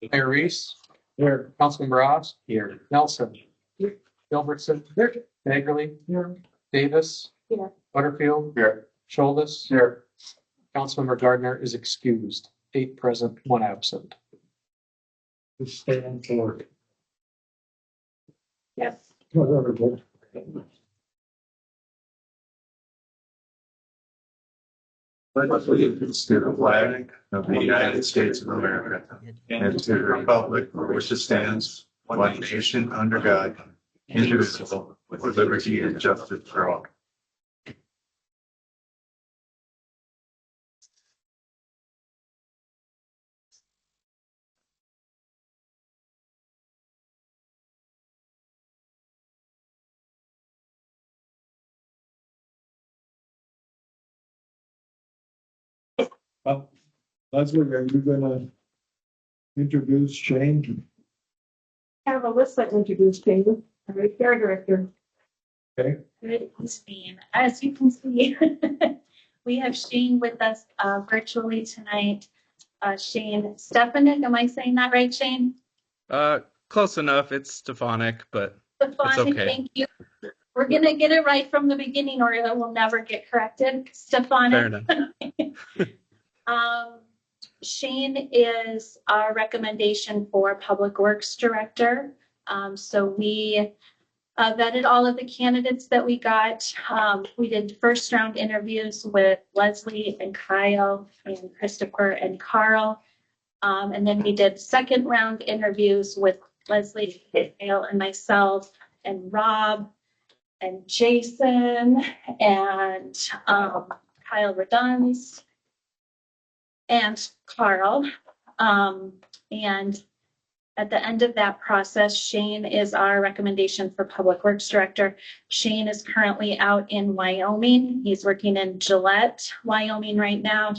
Mayor Reese. Here. Councilman Ross. Here. Nelson. Here. Gilbertson. Here. Magley. Here. Davis. Here. Butterfield. Here. Schultes. Here. Councilmember Gardner is excused. 8 present, 1 absent. Stand for. Yes. Pledge allegiance to the flag of the United States of America and to the republic for which it stands, one nation under God, indivisible, with liberty and justice for all. Leslie, are you gonna introduce Shane? Have Alyssa introduce David, our repair director. Okay. Good evening. As you can see, we have Shane with us virtually tonight. Shane Stefanik, am I saying that right, Shane? Close enough. It's Stefanik, but Stefanik, okay. thank you. We're gonna get it right from the beginning, or it will never get corrected. Stefanik. Fair enough. Shane is our recommendation for Public Works Director. So we vetted all of the candidates that we got. We did first round interviews with Leslie and Kyle and Christopher and Carl. And then we did second round interviews with Leslie, Kyle, and myself, and Rob, and Jason, and Kyle Reduns, and Carl. And at the end of that process, Shane is our recommendation for Public Works Director. Shane is currently out in Wyoming. He's working in Gillette, Wyoming right now.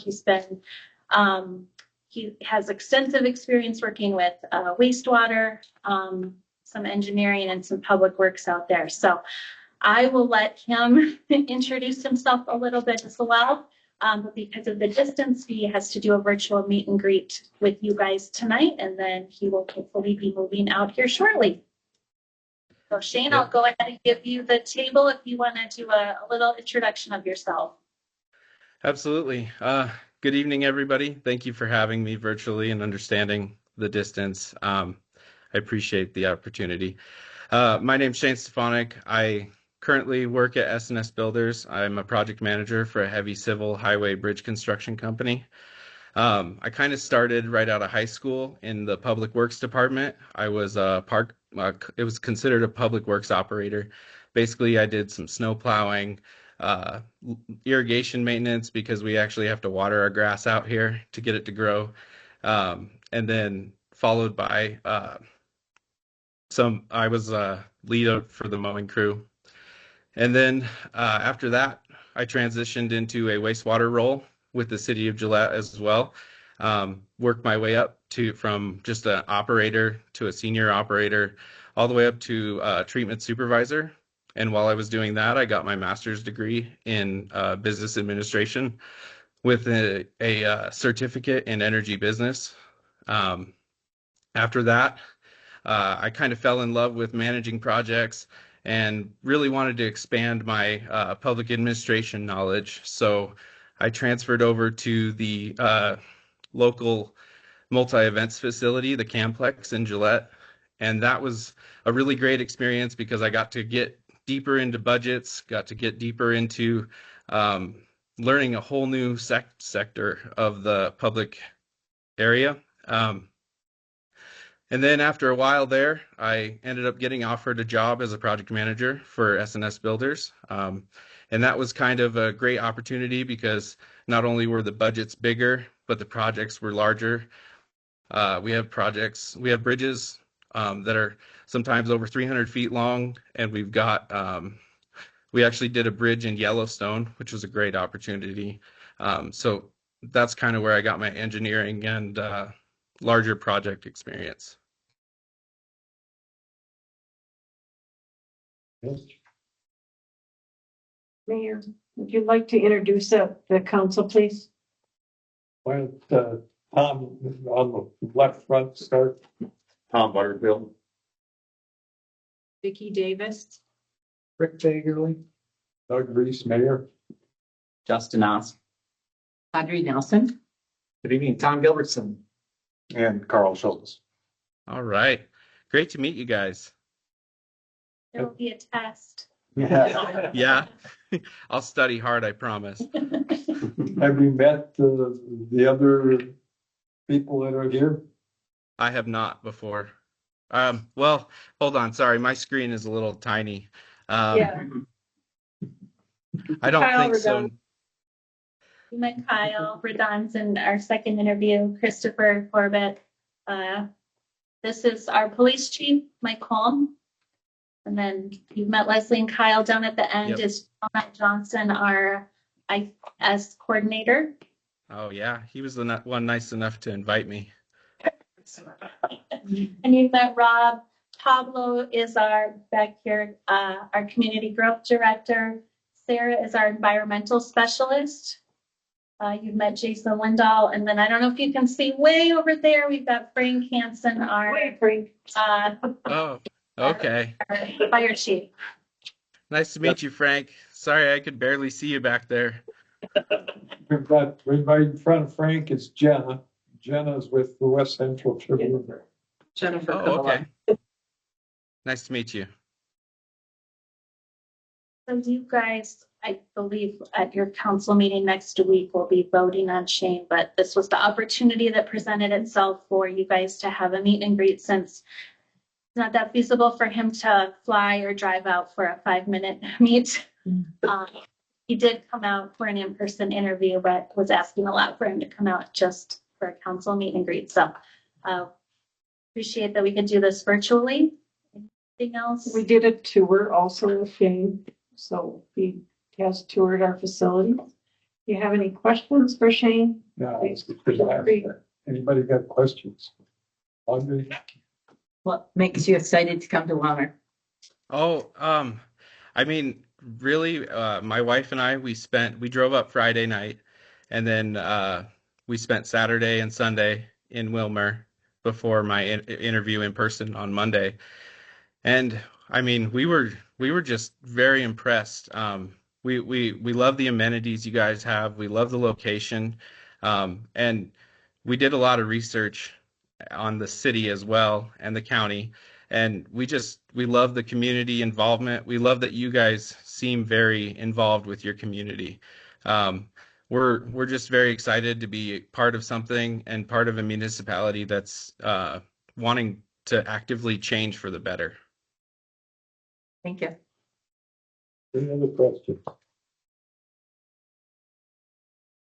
He has extensive experience working with wastewater, some engineering, and some public works out there. So I will let him introduce himself a little bit as well. But because of the distance, he has to do a virtual meet and greet with you guys tonight, and then he will hopefully be moving out here shortly. So Shane, I'll go ahead and give you the table if you want to do a little introduction of yourself. Absolutely. Good evening, everybody. Thank you for having me virtually and understanding the distance. I appreciate the opportunity. My name's Shane Stefanik. I currently work at S&S Builders. I'm a project manager for a heavy civil highway bridge construction company. I kind of started right out of high school in the public works department. I was it was considered a public works operator. Basically, I did some snow plowing, irrigation maintenance, because we actually have to water our grass out here to get it to grow. And then followed by I was lead for the mowing crew. And then after that, I transitioned into a wastewater role with the city of Gillette as well. Worked my way up from just an operator to a senior operator, all the way up to treatment supervisor. And while I was doing that, I got my master's degree in business administration with a certificate in energy business. After that, I kind of fell in love with managing projects and really wanted to expand my public administration knowledge. So I transferred over to the local multi-events facility, the Camplex in Gillette. And that was a really great experience because I got to get deeper into budgets, got to get deeper into learning a whole new sector of the public area. And then after a while there, I ended up getting offered a job as a project manager for S&S Builders. And that was kind of a great opportunity because not only were the budgets bigger, but the projects were larger. We have bridges that are sometimes over 300 feet long. And we actually did a bridge in Yellowstone, which was a great opportunity. So that's kind of where I got my engineering and larger project experience. Yes. Mayor, would you like to introduce the council, please? Why don't Tom, on the left front, start. Tom Butterfield. Vicki Davis. Rick Fagerly. Doug Reese, Mayor. Justin Oss. Audrey Nelson. Good evening, Tom Gilbertson. And Carl Schultz. All right. Great to meet you guys. It will be a test. Yeah. I'll study hard, I promise. Have you met the other people that are here? I have not before. Well, hold on. Sorry, my screen is a little tiny. Yeah. I don't Kyle think so. Redon. We met Kyle Redon's in our second interview, Christopher Corbett. This is our police chief, Mike Holm. And then you've met Leslie and Kyle. Down at the end Yep. is Matt Johnson, our IS coordinator. Oh yeah, he was the one nice enough to invite me. And you've met Rob. Pablo is our back here, our community growth director. Sarah is our environmental specialist. You've met Jason Lindahl, and then I don't know if you can see way over there, we've got Frank Hansen, our Oh, okay. our fire chief. Nice to meet you, Frank. Sorry, I could barely see you back there. We've got, right in front of Frank is Jenna. Jenna's with the West Central Tribune. Jennifer. Oh, okay. Nice to meet you. So you guys, I believe at your council meeting next week, will be voting on Shane, but this was the opportunity that presented itself for you guys to have a meet and greet, since it's not that feasible for him to fly or drive out for a 5-minute meet. He did come out for an in-person interview, but was asking a lot for him to come out just for a council meet and greet. So appreciate that we could do this virtually. Anything else? We did a tour also with Shane, so he has toured our facility. Do you have any questions for Shane? Yeah, anybody got questions? Audrey? What makes you excited to come to Willmar? Oh, I mean, really, my wife and I, we drove up Friday night, and then we spent Saturday and Sunday in Willmar before my interview in person on Monday. And I mean, we were just very impressed. We love the amenities you guys have. We love the location. And we did a lot of research on the city as well and the county. And we love the community involvement. We love that you guys seem very involved with your community. We're just very excited to be part of something and part of a municipality that's wanting to actively change for the better. Thank you. Any other questions?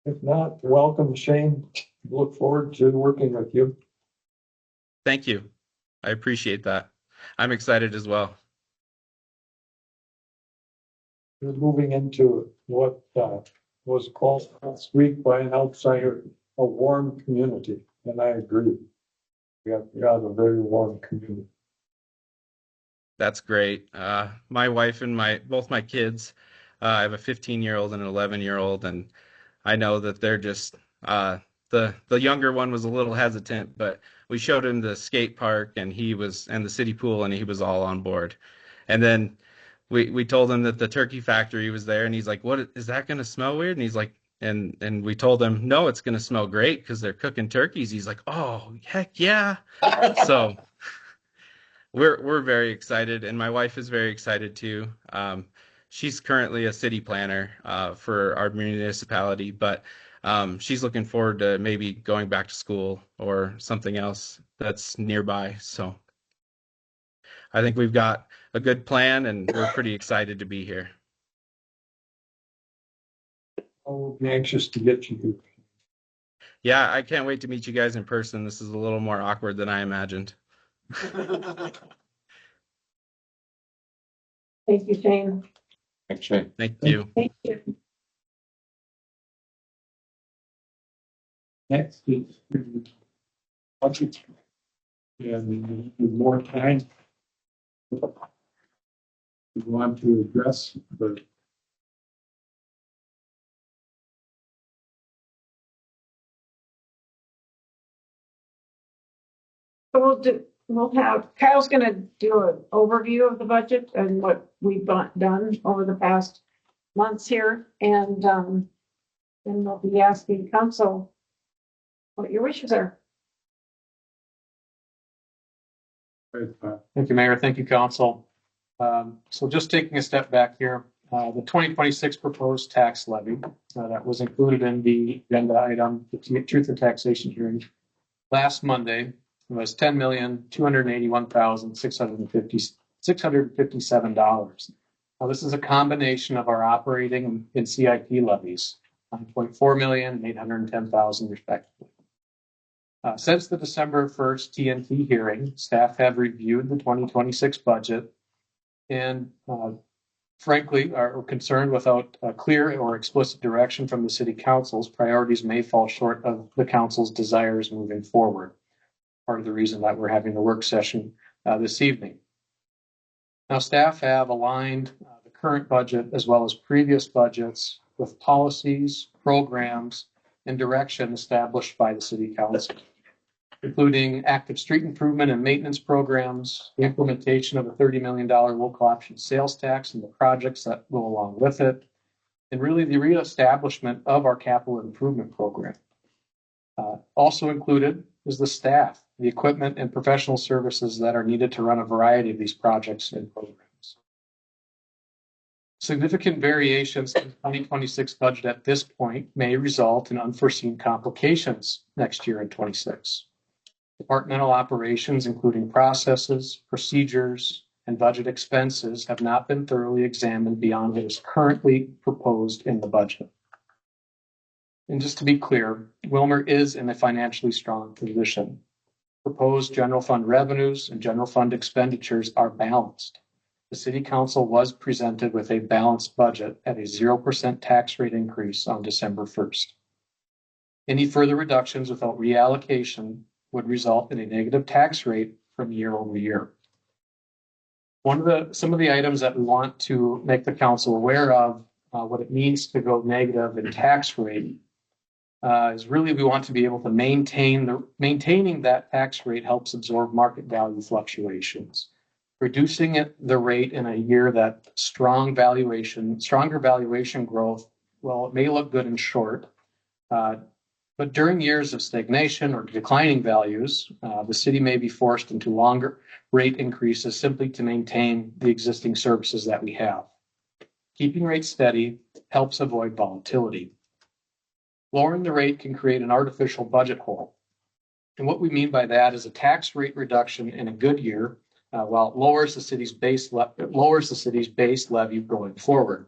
If not, welcome Shane. Look forward to working with you. Thank you. I appreciate that. I'm excited as well. We're moving into what was called last week by an outsider, a warm community, and I agree. We got a very warm community. That's great. My wife and both my kids, I have a 15-year-old and an 11-year-old, and I know that they're just the younger one was a little hesitant, but we showed him the skate park and the city pool, and he was all on board. And then we told him that the turkey factory was there, and he's like, "What is that going to smell weird?" And he's like, and we told him, "No, it's going to smell great because they're cooking turkeys." He's like, "Oh, heck yeah!" So we're very excited, and my wife is very excited too. She's currently a city planner for our municipality, but she's looking forward to maybe going back to school or something else that's nearby. So I think we've got a good plan, and we're pretty excited to be here. I'll be anxious to get you here. Yeah, I can't wait to meet you guys in person. This is a little more awkward than I imagined. Thank you, Shane. Actually. Thank you. Thank you. Next is budget. And with more time. We want to address the we'll have, Kyle's gonna do an overview of the budget and what we've done over the past months here, and then we'll be asking council what your wishes are. Thank you, Mayor. Thank you, Council. So just taking a step back here, the 2026 proposed tax levy that was included in the agenda item, the Truth and Taxation hearing last Monday was $10,281,657. Now, this is a combination of our operating and CIP levies, 9.4 million and 810,000 respectively. Since the December 1st TNT hearing, staff have reviewed the 2026 budget and frankly are concerned without a clear or explicit direction from the city council's priorities may fall short of the council's desires moving forward. Part of the reason that we're having the work session this evening. Now, staff have aligned the current budget as well as previous budgets with policies, programs, and direction established by the city council, including active street improvement and maintenance programs, the implementation of a $30 million local option sales tax and the projects that go along with it, and really the reestablishment of our capital improvement program. Also included is the staff, the equipment and professional services that are needed to run a variety of these projects and programs. Significant variations in the 2026 budget at this point may result in unforeseen complications next year in 26. Departmental operations, including processes, procedures, and budget expenses, have not been thoroughly examined beyond what is currently proposed in the budget. And just to be clear, Willmar is in a financially strong position. Proposed general fund revenues and general fund expenditures are balanced. The city council was presented with a balanced budget at a 0% tax rate increase on December 1st. Any further reductions without reallocation would result in a negative tax rate from year over year. Some of the items that we want to make the council aware of what it means to go negative in tax rate is really we want to be able to maintaining that tax rate helps absorb market value fluctuations. Reducing the rate in a year that stronger valuation growth, well, it may look good in short, but during years of stagnation or declining values, the city may be forced into longer rate increases simply to maintain the existing services that we have. Keeping rates steady helps avoid volatility. Lowering the rate can create an artificial budget hole. And what we mean by that is a tax rate reduction in a good year, while it lowers the city's base levy going forward.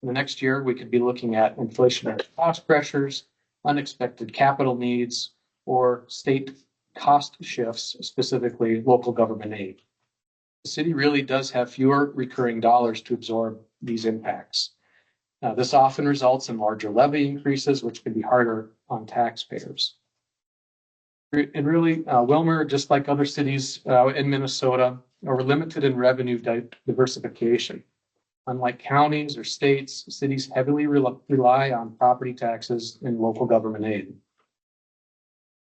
In the next year, we could be looking at inflationary cost pressures, unexpected capital needs, or state cost shifts, specifically local government aid. The city really does have fewer recurring dollars to absorb these impacts. This often results in larger levy increases, which can be harder on taxpayers. And really, Willmar, just like other cities in Minnesota, are limited in revenue diversification. Unlike counties or states, cities heavily rely on property taxes and local government aid.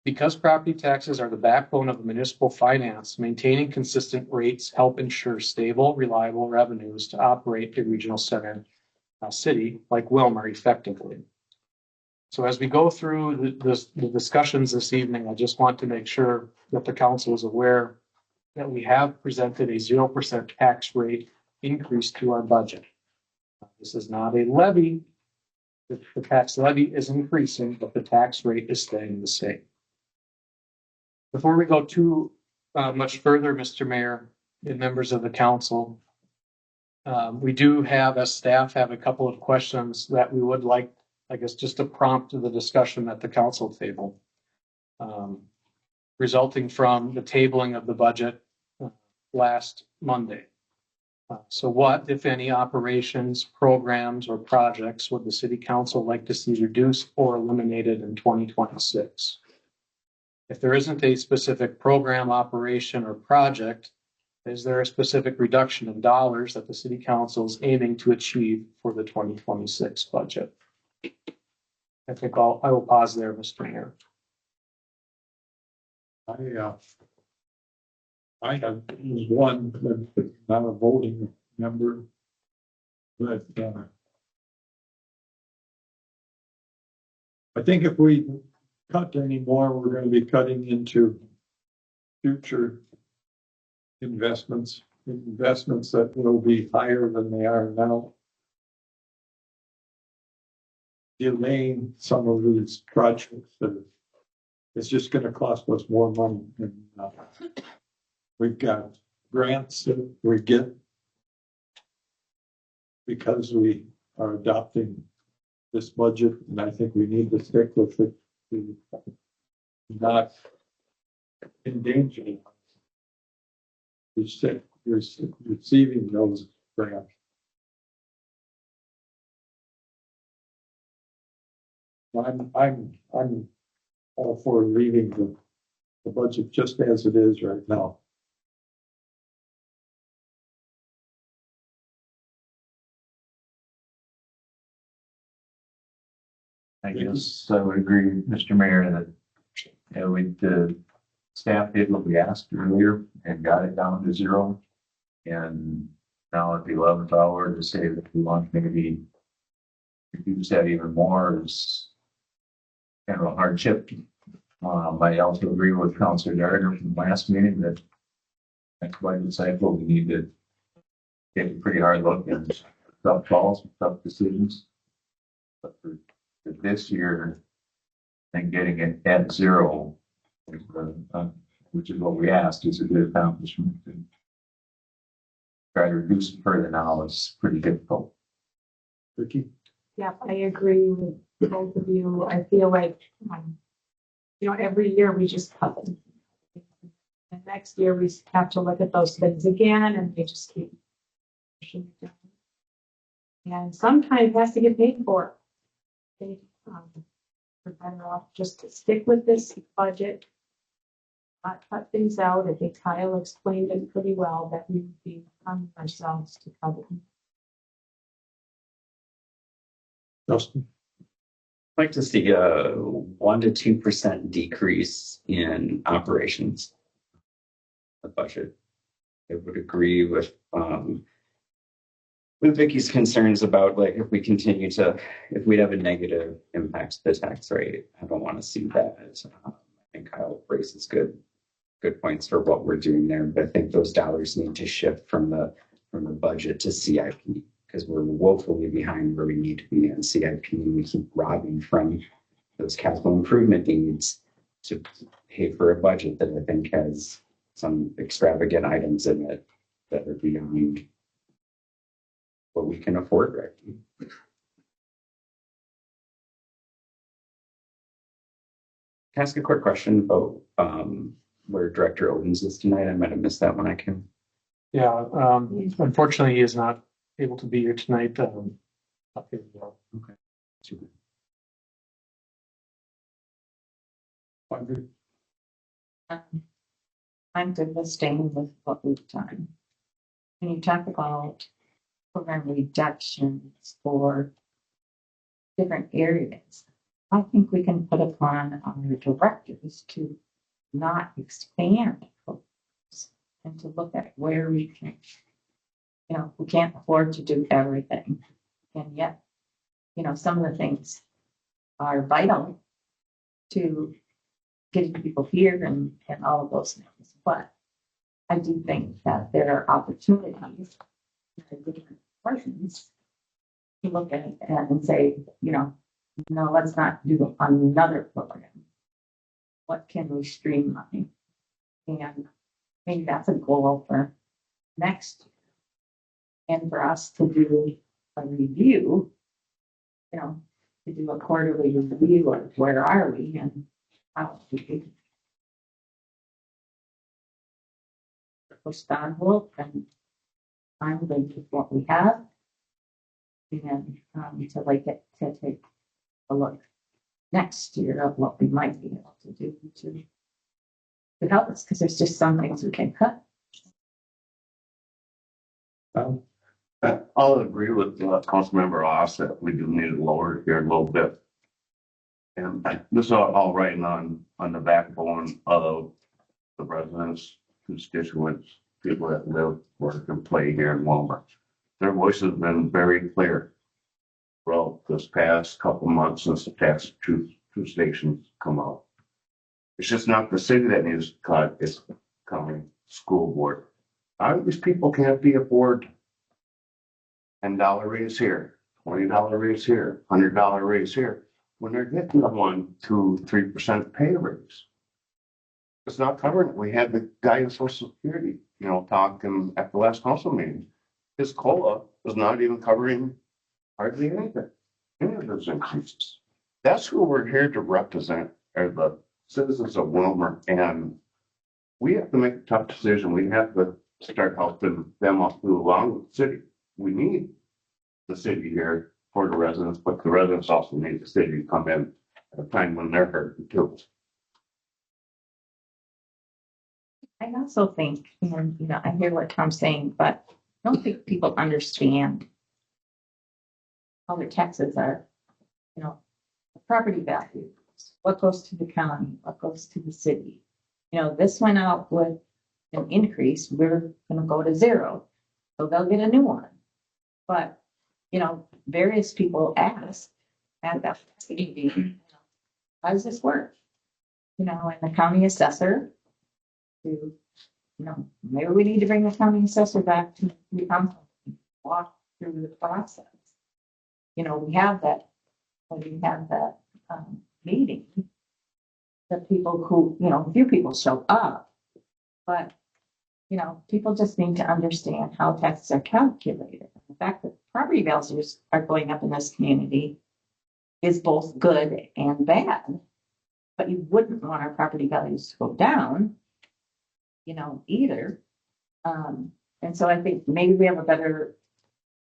Because property taxes are the backbone of municipal finance, maintaining consistent rates help ensure stable, reliable revenues to operate a regional center city like Willmar effectively. So as we go through the discussions this evening, I just want to make sure that the council is aware that we have presented a 0% tax rate increase to our budget. This is not a levy. The tax levy is increasing, but the tax rate is staying the same. Before we go too much further, Mr. Mayor and members of the council, we do have, as staff, have a couple of questions that we would like, I guess, just to prompt the discussion at the council table, resulting from the tabling of the budget last Monday. So what, if any, operations, programs, or projects would the city council like to see reduced or eliminated in 2026? If there isn't a specific program, operation, or project, is there a specific reduction in dollars that the city council is aiming to achieve for the 2026 budget? I think I will pause there, Mr. Mayor. I have one, but not a voting member. But, I think if we cut any more, we're gonna be cutting into future investments that will be higher than they are now. Delaying some of these projects that it's just gonna cost us more money. And we've got grants that we get because we are adopting this budget, and I think we need to stick with it to not endanger receiving those grants. I'm all for leaving the budget just as it is right now. I guess I would agree, Mr. Mayor, that, you know, the staff did what we asked earlier and got it down to 0. And now at the 11th hour to say that we want to maybe reduce that even more is kind of a hardship. I also agree with Councilor Gardner from the last meeting that next budget cycle, we need to take a pretty hard look at tough calls, tough decisions. But for this year, I think getting it at 0, which is what we asked, is a good accomplishment. And try to reduce it further now is pretty difficult. Ricky? Yeah, I agree with both of you. I feel like, every year we just cut them. And next year we have to look at those things again and they just keep pushing it down. And sometimes it has to get paid for. We're better off just to stick with this budget, not cut things out. I think Kyle explained it pretty well that we would be on ourselves to cover them. Justin? I'd like to see a 1 to 2% decrease in operations. The budget. I would agree with Vicky's concerns about like if we'd have a negative impact to the tax rate. I don't want to see that. I think Kyle raises good points for what we're doing there, but I think those dollars need to shift from the budget to CIP. Because we're woefully behind where we need to be in CIP. We keep robbing from those capital improvement needs to pay for a budget that I think has some extravagant items in it that are beyond what we can afford right now. Can I ask a quick question about where Director Owens is tonight? I might have missed that when I came. Yeah, unfortunately, he is not able to be here tonight. Okay. Super. I'm good with staying with what we've done. When you talk about program reductions for different areas, I think we can put upon our directors to not expand programs and to look at where we can, we can't afford to do everything. And yet, some of the things are vital to getting people here and all of those things. But I do think that there are opportunities for different portions to look at it and say, no, let's not do another program. What can we streamline? And maybe that's a goal for next year. And for us to do a review, to do a quarterly review of where are we and how we push the envelope and I'm going to what we have. And to take a look next year of what we might be able to do to help us, because there's just some things we can cut. I'll agree with Councilmember Ross that we do need to lower it here a little bit. And this is all writing on the backbone of the residents constituents, people that live, work, and play here in Willmar. Their voices have been very clear. Well, this past couple months since the past two stations come out. It's just not the city that needs to cut, it's county school board. These people can't be afford $10 raise here, $20 raise here, $100 raise here, when they're getting a 1%, 2%, 3% pay raise. It's not covering it. We had the guy in Social Security, talking at the last council meeting. His COLA was not even covering hardly anything, any of those increases. That's who we're here to represent, are the citizens of Willmar, and we have to make a tough decision. We have to start helping them up through along with the city. We need the city here for the residents, but the residents also need the city to come in at a time when they're hurting too. I also think, and I hear what Tom's saying, but I don't think people understand how their taxes are, the property value, what goes to the county, what goes to the city. This went out with an increase, we're gonna go to 0. So they'll get a new one. But, various people ask at that meeting, how does this work? And the county assessor to, maybe we need to bring the county assessor back to the council, walk through the process. We have that, when we have that meeting, the people who, a few people show up, but, people just need to understand how taxes are calculated. The fact that property values are going up in this community is both good and bad, but you wouldn't want our property values to go down, either. And so I think maybe we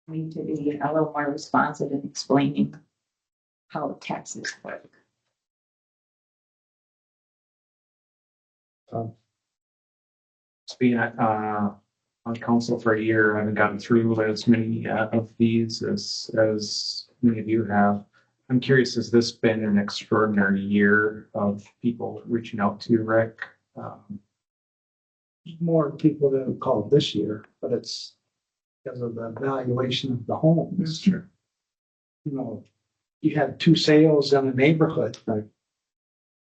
need to be a little more responsive in explaining how taxes work. It's been on council for a year. I haven't gotten through as many of these as many of you have. I'm curious, has this been an extraordinary year of people reaching out to you, Rick? More people that have called this year, but it's because of the valuation of the homes. Sure. You have 2 sales in a neighborhood. The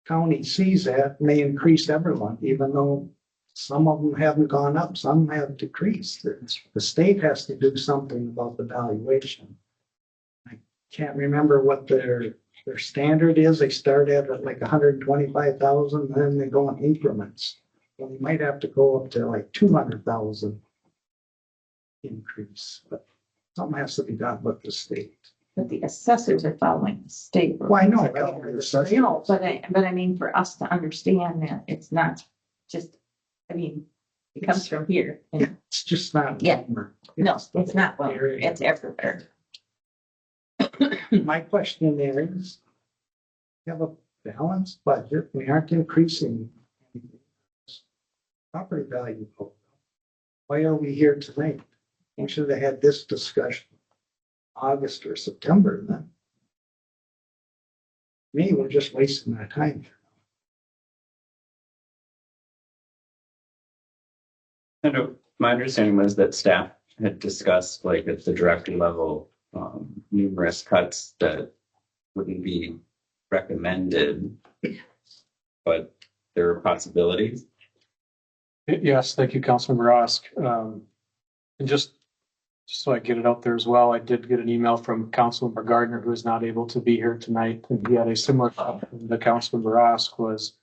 county sees that and they increase everyone, even though some of them haven't gone up, some have decreased. The state has to do something about the valuation. I can't remember what their standard is. They start at like 125,000, then they go in increments. Well, we might have to go up to like 200,000 increase, but something has to be done with the state. But the assessors are following the state. Well, I know. But I mean, for us to understand that it's not just, it comes from here. And It's just not. Yeah. No, it's not. Well, it's everywhere. My question is, we have a balanced budget. We aren't increasing property value. Why are we here tonight? We should have had this discussion August or September then. Me, we're just wasting our time. I know my understanding was that staff had discussed, like at the director level, numerous cuts that wouldn't be recommended, but there are possibilities. Yes, thank you, Councilmember Rosk. And just so I get it out there as well, I did get an email from Councilmember Gardner, who is not able to be here tonight. And he had a similar question to Councilmember Rosk, was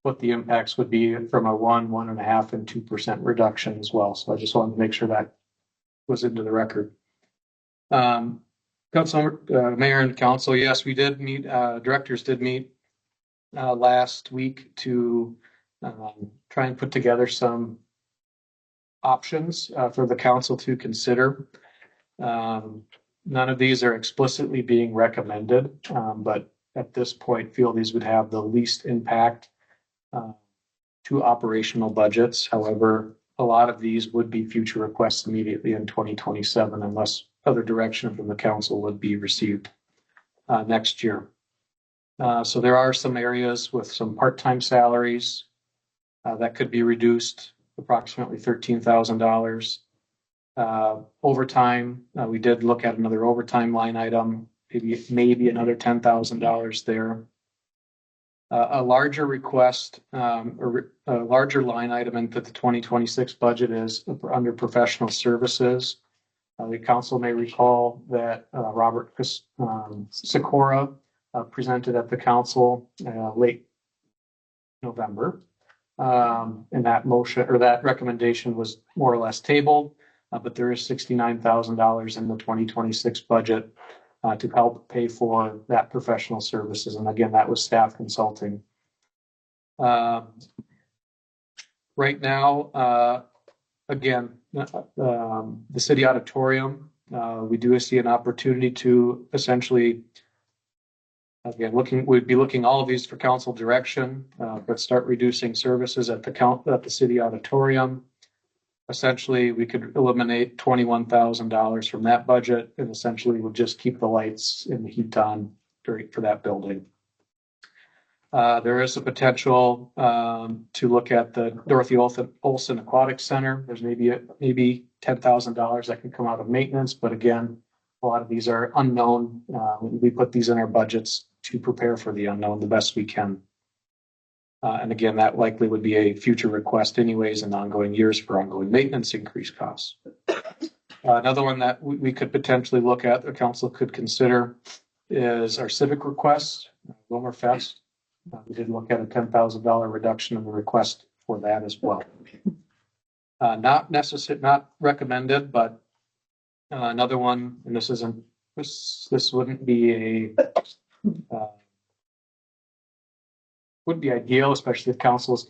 what the impacts would be from a 1%, 1.5%, and 2% reduction as well. So I just wanted to make sure that was into the record. Councilmember, Mayor and Council, yes, we did meet, directors did meet last week to try and put together some options for the council to consider. None of these are explicitly being recommended, but at this point feel these would have the least impact to operational budgets. However, a lot of these would be future requests immediately in 2027 unless other direction from the council would be received next year. So there are some areas with some part-time salaries that could be reduced. approximately $13,000. Overtime, we did look at another overtime line item, maybe another $10,000 there. A larger request, or a larger line item into the 2026 budget is under professional services. The council may recall that Robert Sikora presented at the council late November. And that motion or that recommendation was more or less tabled, but there is $69,000 in the 2026 budget to help pay for that professional services. And again, that was staff consulting. Right now, again, the city auditorium, we do see an opportunity to essentially, again, we'd be looking all of these for council direction, but start reducing services at the city auditorium. Essentially, we could eliminate $21,000 from that budget and essentially would just keep the lights and the heat on for that building. There is a potential to look at the Dorothy Olson Aquatic Center. There's maybe $10,000 that could come out of maintenance, but again, a lot of these are unknown. We put these in our budgets to prepare for the unknown the best we can. And again, that likely would be a future request anyways in ongoing years for ongoing maintenance increased costs. Another one that we could potentially look at, the council could consider, is our civic request, Willmar Fest. We did look at a $10,000 reduction in the request for that as well. Not recommended, but another one, and this wouldn't be would be ideal, especially if council is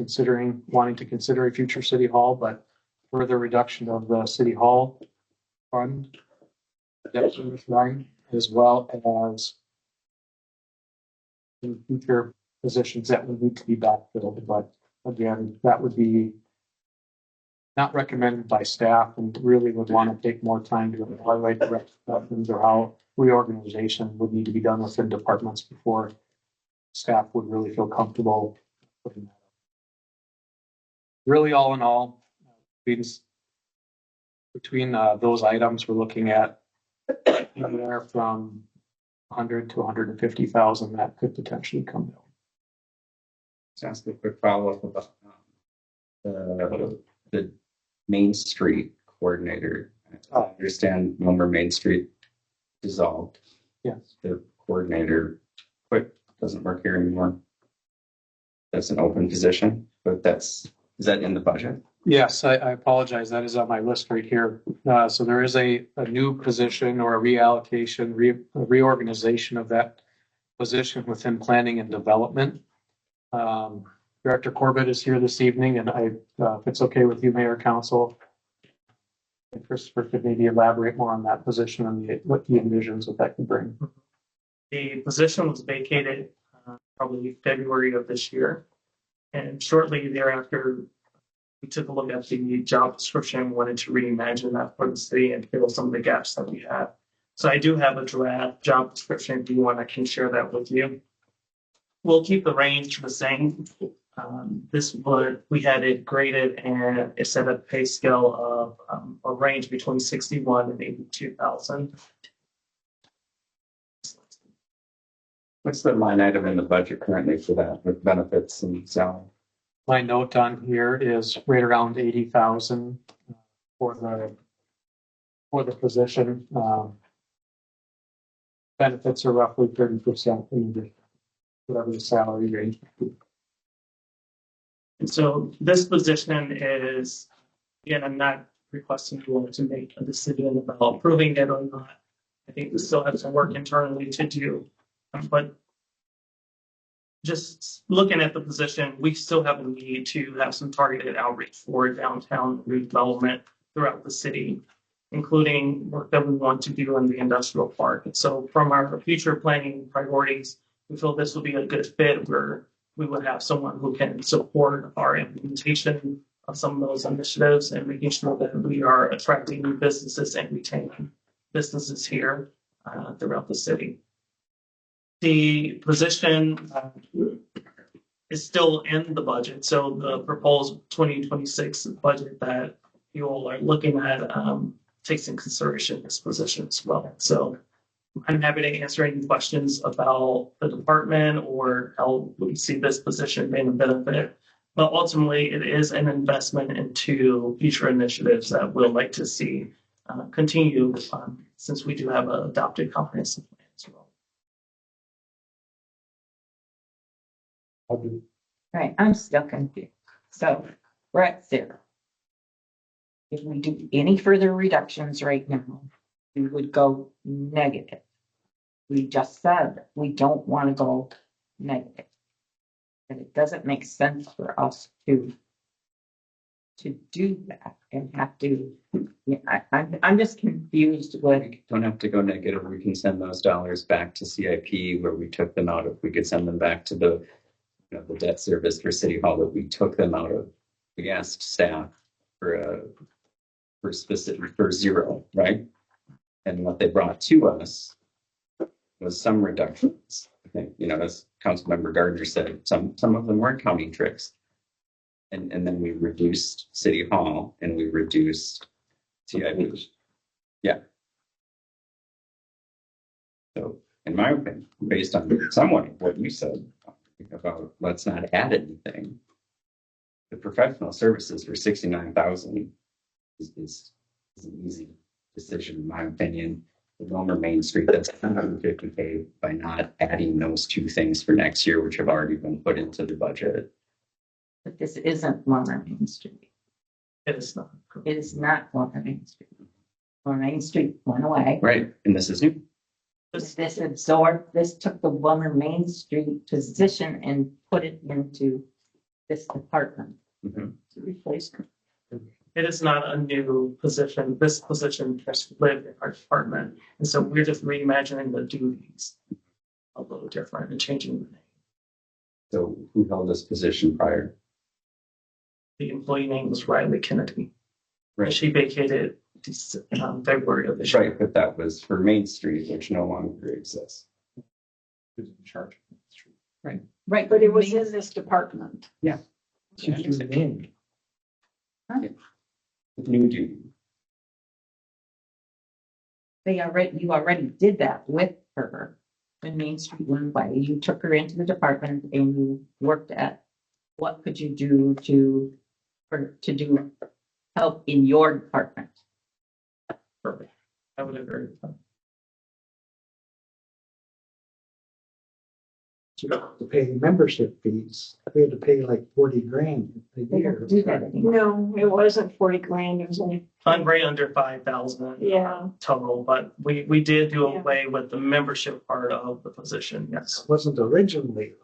wanting to consider a future city hall, but further reduction of the city hall fund, debt service line, as well as in future positions that would need to be backfilled. But again, that would be not recommended by staff and really would want to take more time to evaluate the recommendations or how reorganization would need to be done within departments before staff would really feel comfortable putting that up. Really, all in all, between those items, we're looking at anywhere from 100 to 150,000 that could potentially come down. Just ask a quick follow-up about the Main Street coordinator. I understand Willmar Main Street dissolved. Yes. The coordinator quit, doesn't work here anymore. That's an open position, but is that in the budget? Yes, I apologize. That is on my list right here. So there is a new position or a reallocation, reorganization of that position within planning and development. Director Corbett is here this evening, and if it's okay with you, Mayor, Council, Christopher could maybe elaborate more on that position and what he envisions what that could bring. The position was vacated probably February of this year, and shortly thereafter, we took a look at the job description and wanted to reimagine that for the city and fill some of the gaps that we have. So I do have a draft job description. If you want, I can share that with you. We'll keep the range the same. We had it graded and it set a pay scale of a range between 61 and 82,000. What's the line item in the budget currently for that with benefits and salary? My note on here is right around 80,000 for the position. Benefits are roughly 30% in whatever the salary range. And so this position is, again, I'm not requesting you all to make a decision about approving it or not. I think we still have some work internally to do. But just looking at the position, we still have a need to have some targeted outreach for downtown redevelopment throughout the city, including work that we want to do in the industrial park. And so from our future planning priorities, we feel this will be a good fit where we would have someone who can support our implementation of some of those initiatives and making sure that we are attracting new businesses and retaining businesses here throughout the city. The position is still in the budget. So the proposed 2026 budget that you all are looking at takes in consideration this position as well. So I'm happy to answer any questions about the department or how we see this position being a benefit. But ultimately, it is an investment into future initiatives that we'll like to see continue since we do have an adopted comprehensive plan as well. Right, I'm still confused. So we're at 0. If we do any further reductions right now, we would go negative. We just said we don't want to go negative. And it doesn't make sense for us to do that and have to, yeah, I'm just confused with, We don't have to go negative. We can send those dollars back to CIP where we took them out of. We could send them back to the, the debt service for City Hall that we took them out of. We asked staff for specific for 0, right? And what they brought to us was some reductions. I think, as Councilmember Gardner said, some of them were accounting tricks. And then we reduced City Hall and we reduced CIP. Yeah. So, in my opinion, based on somewhat what you said about let's not add anything, the professional services for 69,000 is an easy decision, in my opinion. The Willmar Main Street, that's 150K by not adding those 2 things for next year, which have already been put into the budget. but this isn't Willmar Main Street. It is not. It is not Willmar Main Street. Willmar Main Street went away. Right, and this is new. This absorbed, this took the Willmar Main Street position and put it into this department. Mhm. To replace it. It is not a new position. This position just lived in our department. And so we're just reimagining the duties a little different and changing the name. So who held this position prior? The employee name was Riley Kennedy. Right. And she vacated February of this year. Right, but that was for Main Street, which no longer exists. Who's in charge of the street? Right, But it was in this department. She's renamed. New duty. you already did that with her. When Main Street went away, you took her into the department and you worked at what could you do to do help in your department. Perfect. I would agree with that. To pay membership fees, we had to pay like 40 grand a They year. don't do that anymore. No, it wasn't 40 grand. It was only, Right under 5,000 yeah. total, but we did do Yeah. away with the membership part of the position. Yes. It wasn't originally.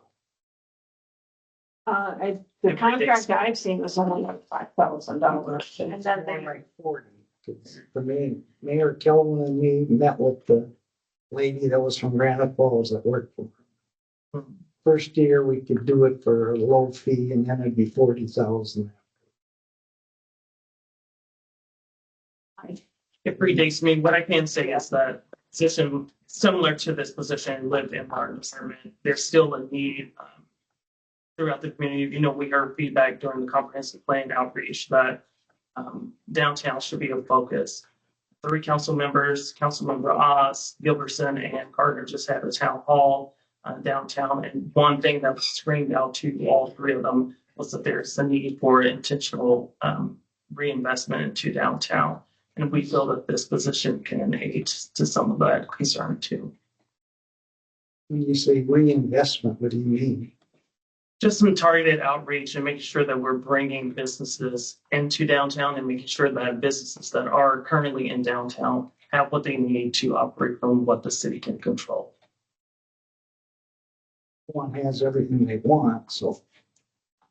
The It contract predates- I've seen was only like $5,000. And then More they, like 40. For me, Mayor Kelvin and me met with the lady that was from Granite Falls that worked for her. First year, we could do it for a low fee and then it'd be 40,000. It predates me. What I can say is that position similar to this position lived in our department. There's still a need throughout the community. We heard feedback during the comprehensive plan outreach that downtown should be a focus. 3 council members, Councilmember Oz, Gilbertson, and Gardner just had a town hall downtown. And one thing that was screamed out to all 3 of them was that there's a need for intentional reinvestment into downtown. And we feel that this position can aid to some of that concern too. When you say reinvestment, what do you mean? Just some targeted outreach and making sure that we're bringing businesses into downtown and making sure that businesses that are currently in downtown have what they need to operate from what the city can control. One has everything they want, so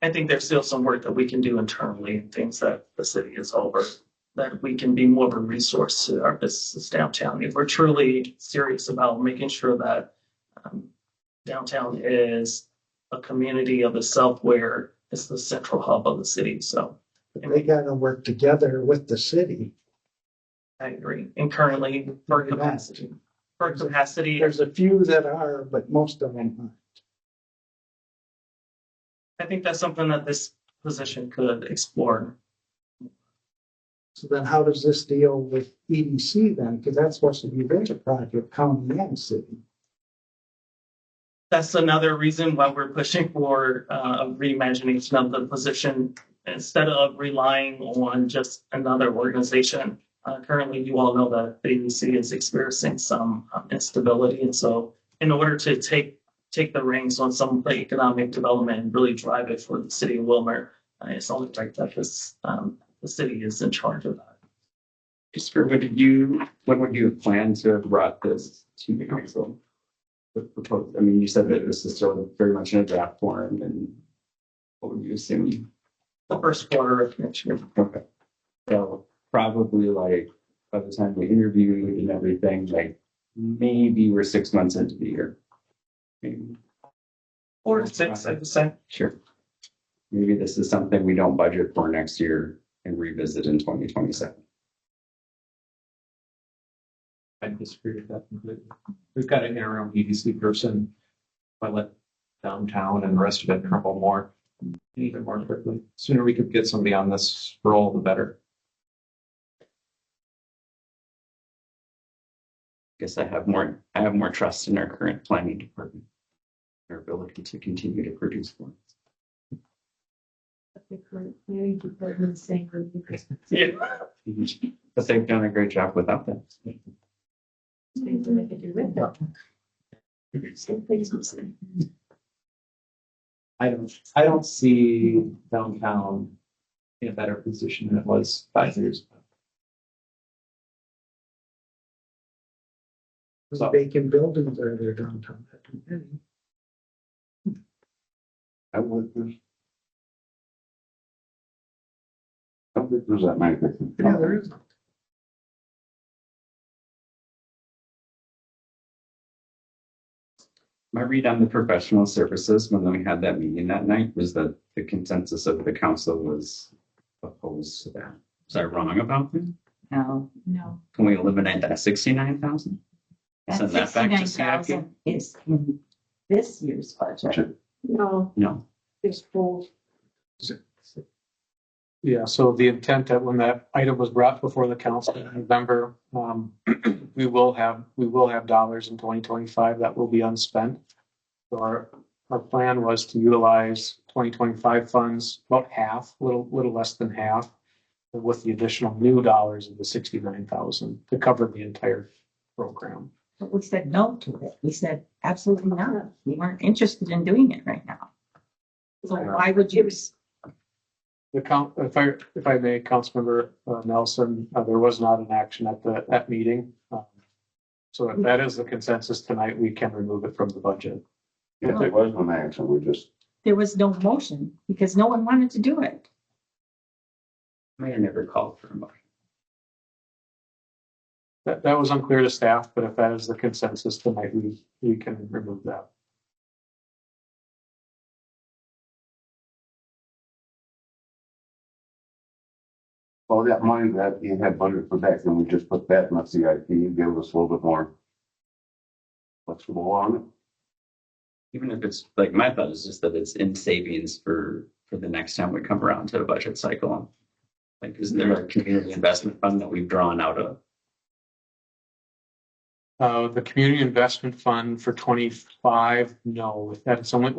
I think there's still some work that we can do internally and things that the city is over, that we can be more of a resource to our businesses downtown. If we're truly serious about making sure that downtown is a community of itself where it's the central hub of the city. So they gotta work together with the city. I agree. And currently for capacity, There's a few that are, but most of them aren't. I think that's something that this position could explore. So then how does this deal with EDC then? Because that's supposed to be their project, county and city. That's another reason why we're pushing for a reimagination of the position instead of relying on just another organization. Currently, you all know that the ABC is experiencing some instability, and so in order to take the reins on some of the economic development and really drive it for the city of Willmar, it's only right that the city is in charge of that. Christopher, when would you plan to have brought this to the council? I mean, you said that this is still very much in a draft form, and what would you assume? The first quarter of next year. Okay. So probably like by the time we interviewed and everything, like maybe we're 6 months into the year. Maybe. 4 to 6, I'd say. Sure. Maybe this is something we don't budget for next year and revisit in 2027. I disagree with that completely. We've got an interim EDC person, but let downtown and the rest of it crumble more, even more quickly. Sooner we could get somebody on this role, the better. Guess I have more trust in our current planning department, their ability to continue to produce for us. The current planning department saying. Yeah. But they've done a great job without that. Things that they could do with that. Same things we say. I don't see downtown in a better position than it was 5 years ago. There's vacant buildings are there downtown. I would, I don't think there's that many. Yeah, there is. My read on the professional services when we had that meeting that night was that the consensus of the council was opposed to that. Was I wrong about that? No, Can we eliminate that 69,000? that Send that back to 69,000 is in this year's budget. No, No. it's full. Yeah, so the intent that when that item was brought before the council in November, we will have dollars in 2025 that will be unspent. So our plan was to utilize 2025 funds, about half, little less than half, with the additional new dollars of the 69,000 to cover the entire program. But we said no to it. We said absolutely not. We weren't interested in doing it right now. So why would you? If I may, Councilmember Nelson, there was not an action at that meeting. So if that is the consensus tonight, we can remove it from the budget. If there was no action, we just, There was no motion because no one wanted to do it. Mayor never called for a motion. That was unclear to staff, but if that is the consensus tonight, we can remove that. all that money that you had budgeted for that, can we just put that in the CIP, give us a little bit more flexible on it? Even if it's like, my thought is just that it's in savings for the next time we come around to a budget cycle. Like, is there a community investment fund that we've drawn out of? The community investment fund for 25, no, that's only,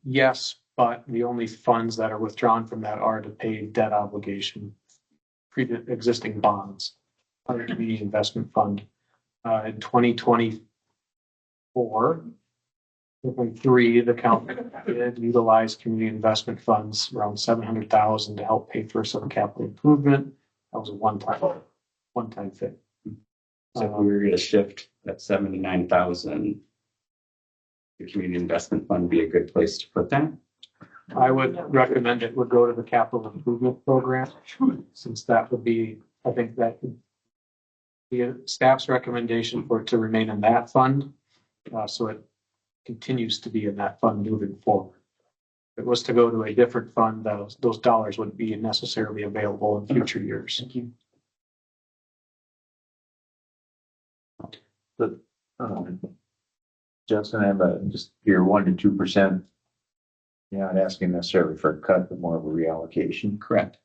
yes, but the only funds that are withdrawn from that are to pay debt obligation, pre-existing bonds under community investment fund. In 2024, 3, the county did utilize community investment funds around 700,000 to help pay for some capital improvement. That was a one-time thing. So if we were going to shift that 79,000, the community investment fund be a good place to put that? I would recommend it would go to the capital improvement program, since that would be, I think that would be staff's recommendation for it to remain in that fund. So it continues to be in that fund moving forward. If it was to go to a different fund, those dollars wouldn't be necessarily available in future years. Thank you. Justin, I have just your 1 to 2% You're not asking necessarily for a cut, but more of a reallocation. Correct.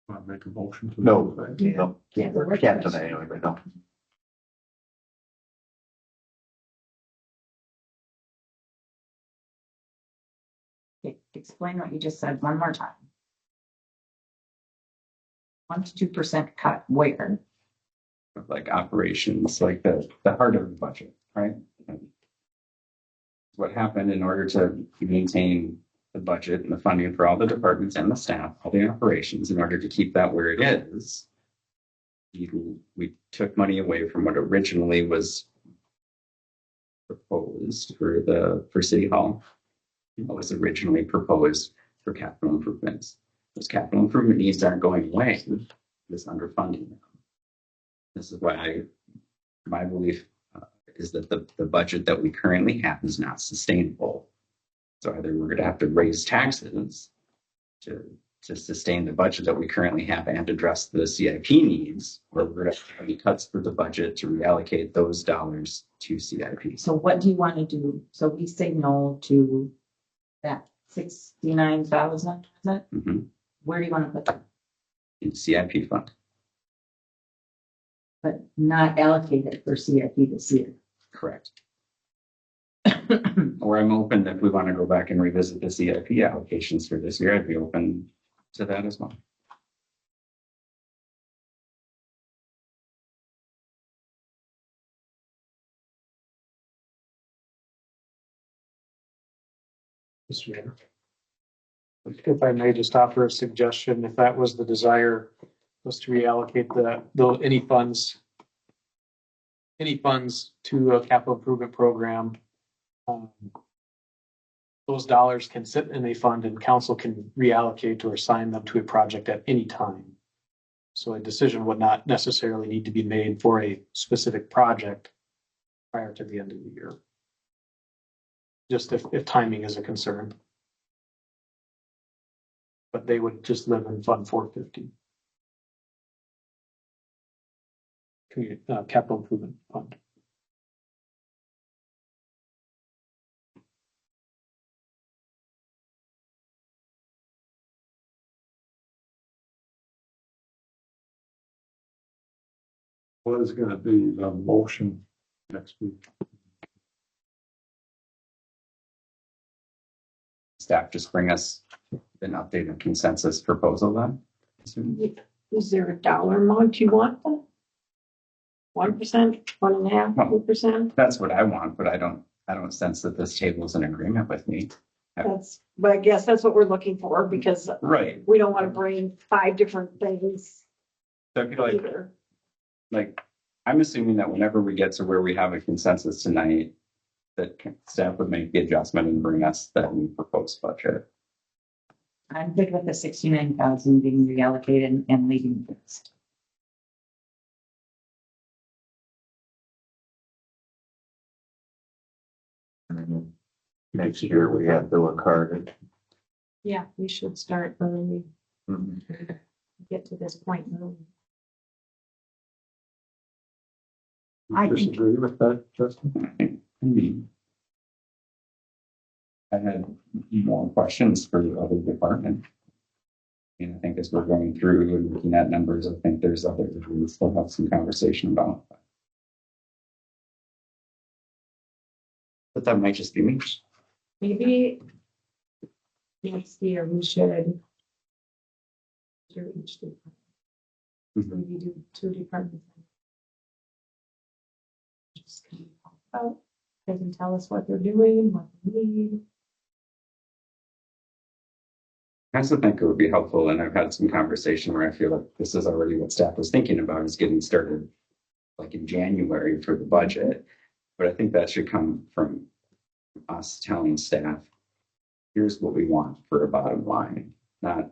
Want to make a motion to? No, Yeah. no, Yeah, we're working can't on it. tonight anyway, but no. Okay, explain what you just said one more time. 1 to 2% cut where? Like operations, like the heart of the budget, right? What happened in order to maintain the budget and the funding for all the departments and the staff, all the operations, in order to keep that where it is. We took money away from what originally was proposed for City Hall. What was originally proposed for capital improvements. Those capital improvement needs aren't going away, it's underfunding them. This is why my belief is that the budget that we currently have is not sustainable. So either we're going to have to raise taxes to sustain the budget that we currently have and address the CIP needs, or we're going to have any cuts for the budget to reallocate those dollars to CIP. So what do you want to do? So we say no to that 69,000, is it? Mhm. Where do you want to put that? In CIP fund. But not allocated for CIP this year. Correct. Or I'm open if we want to go back and revisit the CIP allocations for this year, I'd be open to that as well. Mr. Mayor. If I may just offer a suggestion, if that was the desire, was to reallocate any funds to a capital improvement program. Those dollars can sit in a fund and council can reallocate or assign them to a project at any time. So a decision would not necessarily need to be made for a specific project prior to the end of the year. Just if timing is a concern. But they would just live in Fund 450. Capital Improvement Fund. What is gonna be the motion next week? Staff just bring us an updated consensus proposal then. Is there a dollar amount you want? 1%, 1.5%, 2%? That's what I want, but I don't sense that this table is in agreement with me. But I guess that's what we're looking for because Right. we don't want to bring 5 different things So I feel either. like, I'm assuming that whenever we get to where we have a consensus tonight, that staff would make the adjustment and bring us that new proposed budget. I'm good with the 69,000 being reallocated and leaving this. Next year we have to look hard at. Yeah, we should start early, Mhm. get to this point early. I think- Disagree with that, Justin? I had more questions for the other department. And I think as we're going through and looking at numbers, I think there's others that we still have some conversation about. But that might just be me. Maybe next year we should do each department. Maybe do 2 departments. Just kind of talk about, they can tell us what they're doing, what they need. I also think it would be helpful, and I've had some conversation where I feel like this is already what staff was thinking about, is getting started like in January for the budget. But I think that should come from us telling staff, here's what we want for a bottom line, not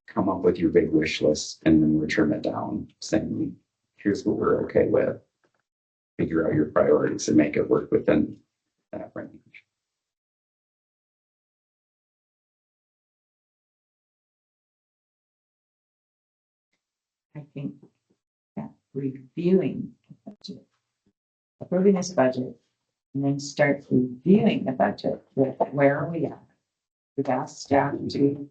come up with your big wish list and then return it down, saying, here's what we're okay with. Figure out your priorities and make it work within that range. I think that reviewing the budget, approving this budget, And then start reviewing the budget with where are we at? We've asked staff to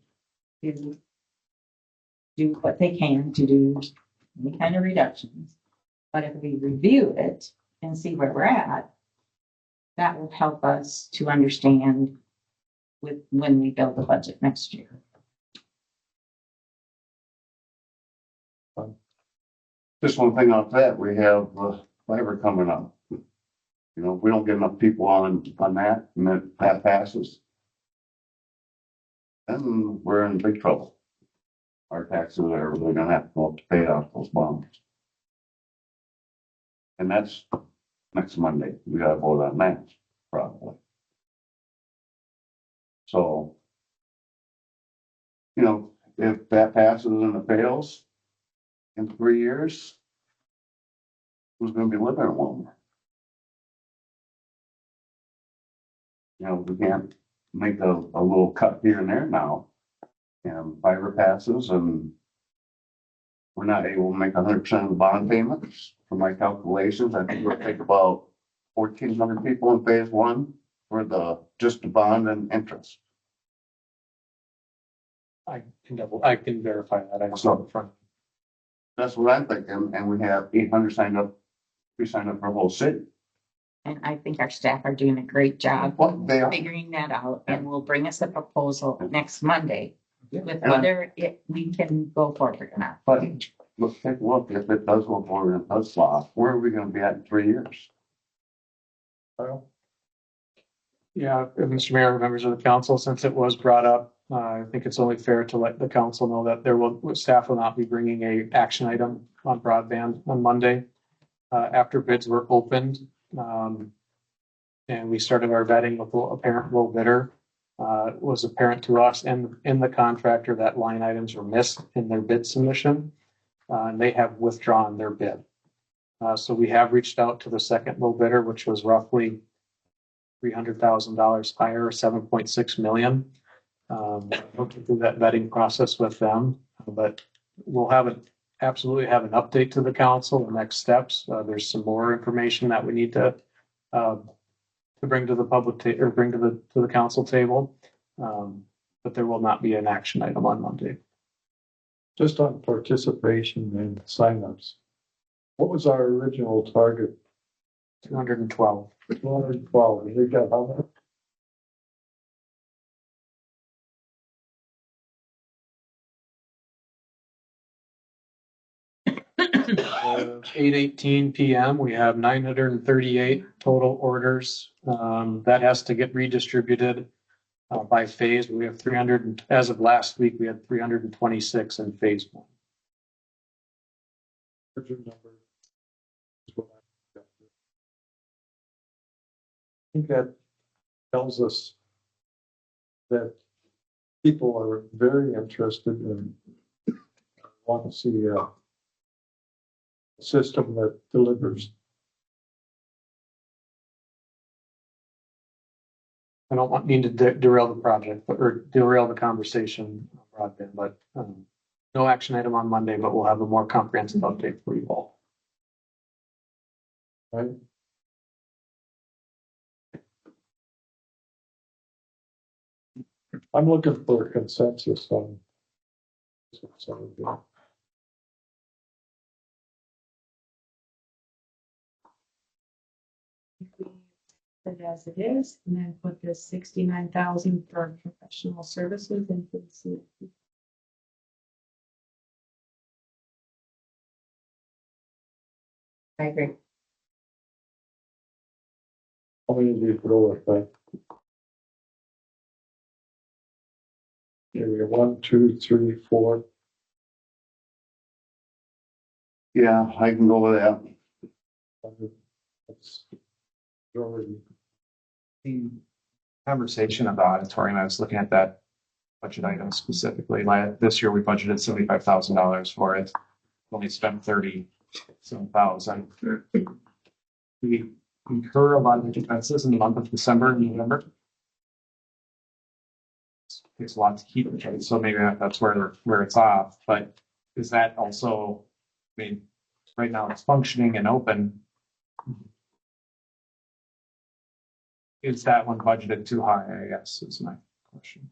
do what they can to do any kind of reductions. But if we review it and see where we're at, that will help us to understand with when we build the budget next year. Just one thing off that, we have fiber coming up. You know, if we don't get enough people on that, and that passes, then we're in big trouble. Our taxes are really gonna have to go up to pay off those bonds. And that's next Monday. We gotta vote on that, probably. So, you know, if that passes and it fails in 3 years, who's gonna be living at Willmar? You know, we can't make a little cut here and there now. And fiber passes and we're not able to make 100% of the bond payments. For my calculations, I think we'll take about 1,400 people in phase one for just the bond and interest. I can verify that. I just saw it in front. That's what I'm thinking, and we have 800 signed up. We signed up for the whole city. And I think our staff are doing a great job What they are. figuring that out and will bring us a proposal next Monday with And- whether we can go forward or not. But let's take a look, if it does go forward and it does flop, where are we gonna be at in 3 years? Well, Yeah, if Mr. Mayor, members of the council, since it was brought up, I think it's only fair to let the council know that staff will not be bringing a action item on broadband on Monday. After bids were opened, and we started our vetting with a apparent low bidder, it was apparent to us and in the contractor that line items were missed in their bid submission, and they have withdrawn their bid. So we have reached out to the second low bidder, which was roughly $300,000 higher, 7.6 million. Looking through that vetting process with them, but we'll absolutely have an update to the council, the next steps. There's some more information that we need to bring to the public or bring to the council table. But there will not be an action item on Monday. just on participation and signups. What was our original target? 212. 212. We got how many? 8:18 PM, we have 938 total orders. That has to get redistributed by phase. We have 300, as of last week, we had 326 in phase one. Number is what I got. I think that tells us that people are very interested and want to see a system that delivers. I don't mean to derail the project, or derail the conversation on broadband, but no action item on Monday, but we'll have a more comprehensive update for you all. Right? I'm looking for a consensus on. It as it is, and then put this 69,000 for professional services into the CIP. I agree. How many do you throw with that? Maybe 1, 2, 3, 4. Yeah, I can go with that. That's already. The conversation of the auditorium, I was looking at that budget item specifically. This year we budgeted $75,000 for it. Only spent 30,000. We incur a lot of expenses in the month of December and November. It takes a lot to keep it, so maybe that's where it's off. But is that also, I mean, right now it's functioning and open. Is that one budgeted too high, I guess, is my question.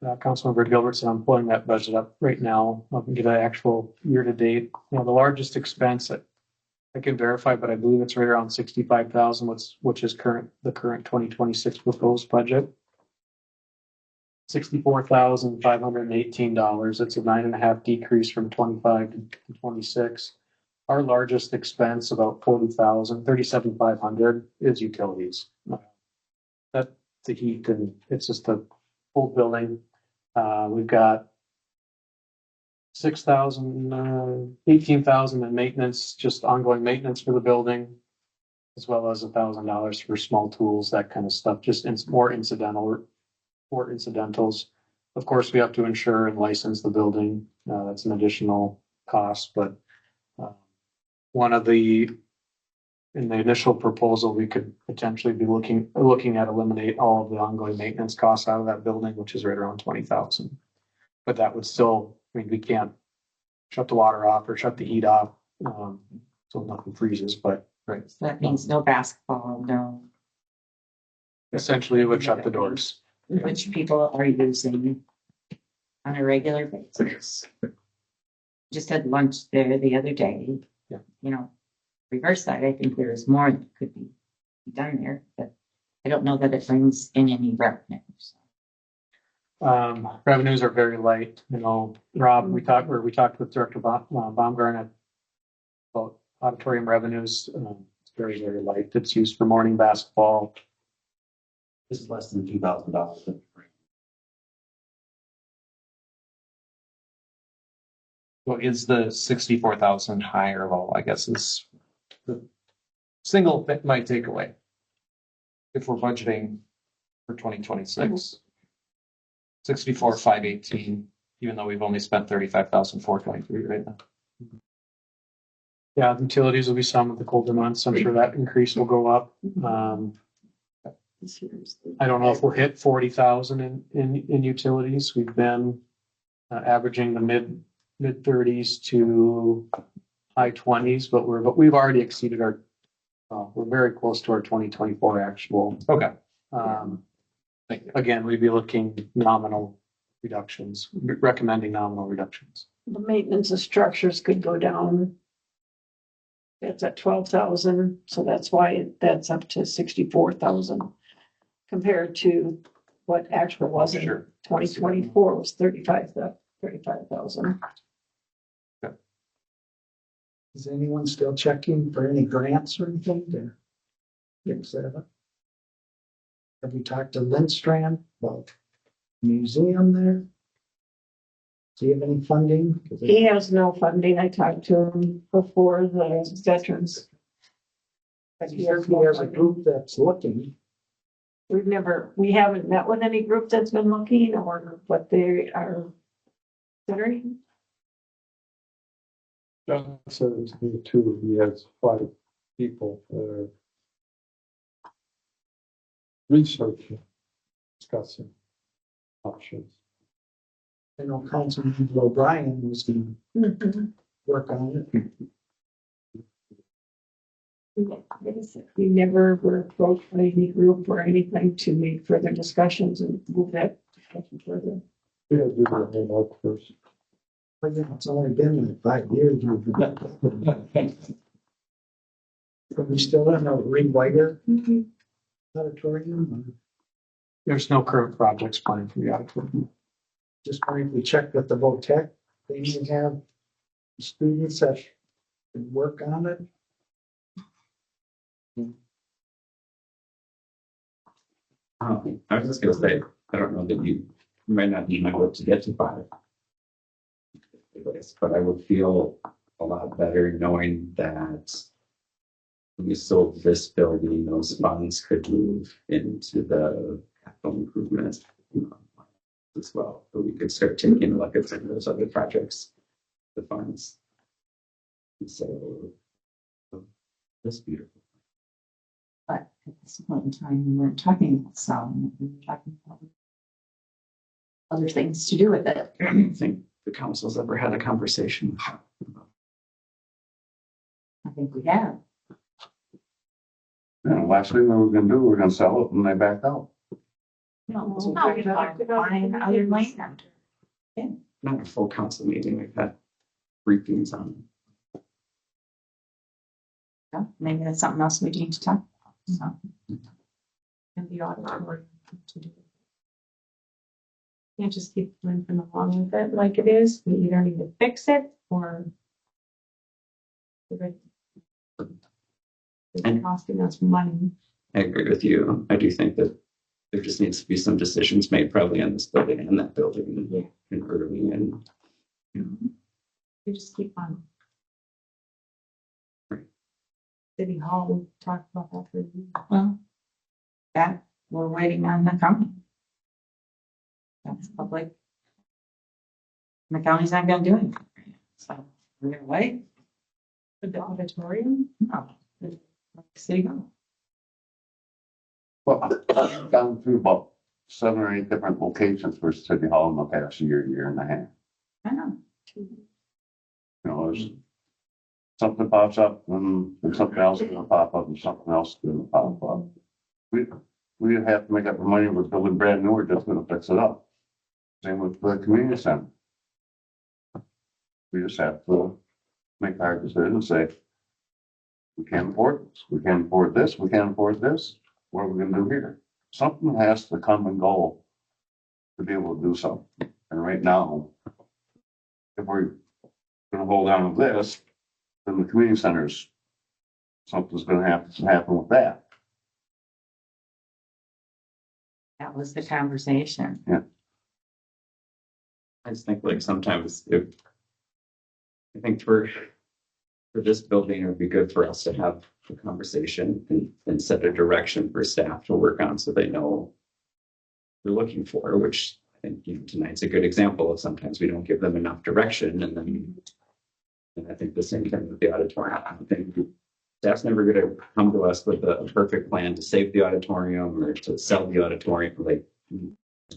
Councilmember Gilbertson, I'm pulling that budget up right now. I can get an actual year-to-date. The largest expense I can verify, but I believe it's right around 65,000, which is the current 2026 proposed budget. $64,518. It's a 9.5% decrease from 25 to 26. Our largest expense, about 37,500, is utilities. That's the heat, and it's just a old building. We've got 6,000, 18,000 in maintenance, just ongoing maintenance for the building, as well as $1,000 for small tools, that kind of stuff, just more incidentals. Of course, we have to insure and license the building. That's an additional cost, but in the initial proposal, we could potentially be looking at eliminate all of the ongoing maintenance costs out of that building, which is right around 20,000. But that would still, we can't shut the water off or shut the heat off, so nothing freezes, but right. So that means no basketball, no. Essentially, it would shut the doors. Which people are using on a regular basis. Just had lunch there the other day. Yeah. Reverse side, I think there is more that could be done there, but I don't know that it brings in any revenues. Revenues are very light. Rob, we talked with Director Baumgartner about auditorium revenues. It's very, very light. It's used for morning basketball. This is less than $2,000. So is the 64,000 high or low? I guess is the single that might take away if we're budgeting for 2026. 64,518, even though we've only spent 35,423 right now. Yeah, utilities will be some of the colder months. I'm sure that increase will go up. I don't know if we'll hit 40,000 in utilities. We've been averaging the mid 30s to high 20s, but we've already exceeded we're very close to our 2024 actual. Okay. Again, we'd be looking nominal reductions, recommending nominal reductions. The maintenance of structures could go down. That's at 12,000, so that's why that's up to 64,000 compared to what actual was in 2024 was 35,000. Is anyone still checking for any grants or anything to fix that up? Have we talked to Lindstrand about the museum there? Do you have any funding? He has no funding. I talked to him before the veterans. He has a group that's looking. We haven't met with any group that's been looking or what they are considering. John said it's me too. He has 5 people that are researching, discussing options. I know Councilman O'Brien was going to work on it. We never were approached by any group or anything to make further discussions and move that discussion further. Yeah, do the homework first. But yeah, it's only been like 5 years. But we still don't know rewire auditorium. There's no current projects planned for the auditorium. Just wanted to check with the VOTEC. They may have students that can work on it. I was just gonna say, I don't know that you might not need my vote to get to 5. But I would feel a lot better knowing that when we sold this building, those funds could move into the capital improvement as well. But we could start taking a look at some of those other projects, the funds. And so that's beautiful. But at this point in time, we weren't talking about selling it. We were talking about other things to do with it. I don't think the council's ever had a conversation. I think we have. last thing we were gonna do, we we're gonna sell it and they backed out. No, No, we're we talking about buying other land. Not a full council meeting, we've had briefings on. So maybe that's something else we need to talk about, so. And the auditorium to do. Can't just keep limping along with it like it is. We either need to fix it or. It's costing us money. I agree with you. I do think that there just needs to be some decisions made probably on this building and that building Yeah. in early and. We just keep on. Right. City Hall, we talked about that for years. Well, that, we're waiting on the county. That's public. The county's not gonna do anything, so we're gonna wait. For the auditorium. No, the city hall. Well, I've gone through about 7 or 8 different locations for City Hall in the past year and a half. I know. You know, there's something pops up and there's something else is gonna pop up and something else is gonna pop up. We have to make up the money, we're building brand new, we're just gonna fix it up. Same with the community center. We just have to make our decision and say, we can't afford this, we can't afford this, we can't afford this, what are we gonna do here? Something has to come and go to be able to do something. And right now, if we're gonna hold on to this, then the community centers, something's gonna have to happen with that. That was the conversation. I just think like sometimes if. I think for this building, it would be good for us to have a conversation and set a direction for staff to work on so they know what they're looking for, which I think, tonight's a good example of sometimes we don't give them enough direction and then. And I think the same thing with the auditorium. I think staff's never gonna come to us with a perfect plan to save the auditorium or to sell the auditorium. Like,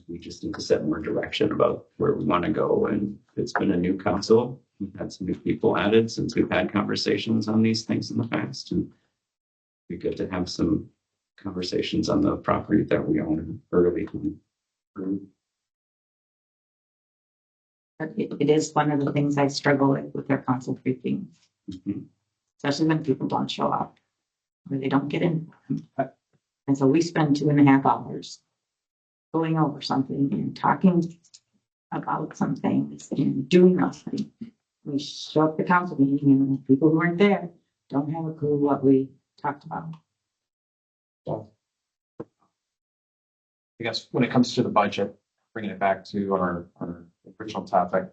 we just need to set more direction about where we want to go. And it's been a new council. We've had some new people added since we've had conversations on these things in the past. And it'd be good to have some conversations on the property that we own early. But it is one of the things I struggle with their council briefings, Mhm. especially when people don't show up or they don't get in. And so we spend 2.5 hours going over something and talking about some things and doing those things. We show up at the council meeting and people who weren't there don't have a clue what we talked about. I guess when it comes to the budget, bringing it back to our original topic.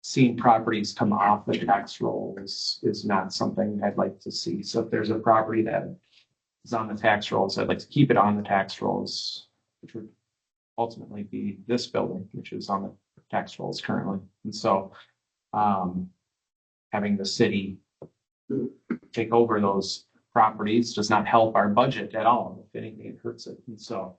Seeing properties come off the tax rolls is not something I'd like to see. So if there's a property that is on the tax rolls, I'd like to keep it on the tax rolls, which would ultimately be this building, which is on the tax rolls currently. And so having the city take over those properties does not help our budget at all. If anything, it hurts it. And so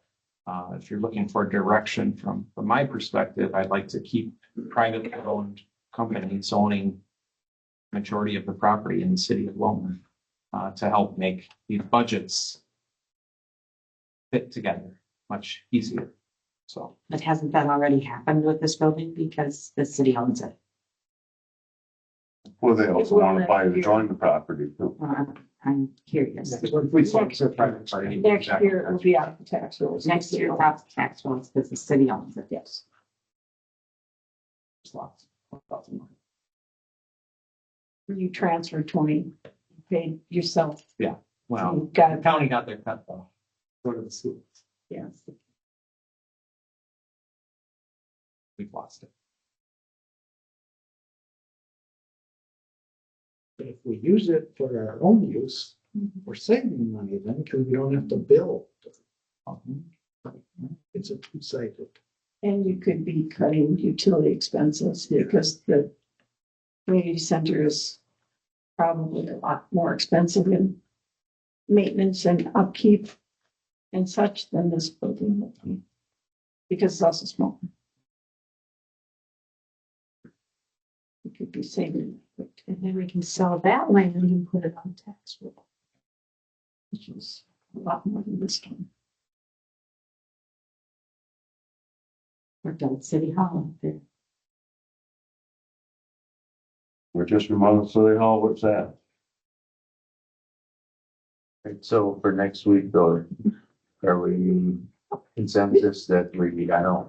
if you're looking for direction from my perspective, I'd like to keep privately owned companies owning majority of the property in the city of Willmar to help make these budgets fit together much easier. So, But hasn't that already happened with this building because the city owns it? Well, they also want to buy or join the property too. I'm curious. we focus on private party. Next year it will be out of the tax rolls. Next year, that's tax rolls because the city owns it. Yes. Lots of money. You transferred 20, paid yourself. Well, You got the it. county got their cut though. Go to the schools. Yes. We've lost it. But if we use it for our own use, we're saving money then because we don't have to bill. It's a two-sided. And you could be cutting utility expenses because the community center is probably a lot more expensive in maintenance and upkeep and such than this building will be. Because it's also small. We could be saving, and then we can sell that land and put it on tax roll. which is a lot more than this one. We're done City Hall up there. We're just remodeling City Hall, what's that? Right, so for next week, though, are we consensus that we, I don't.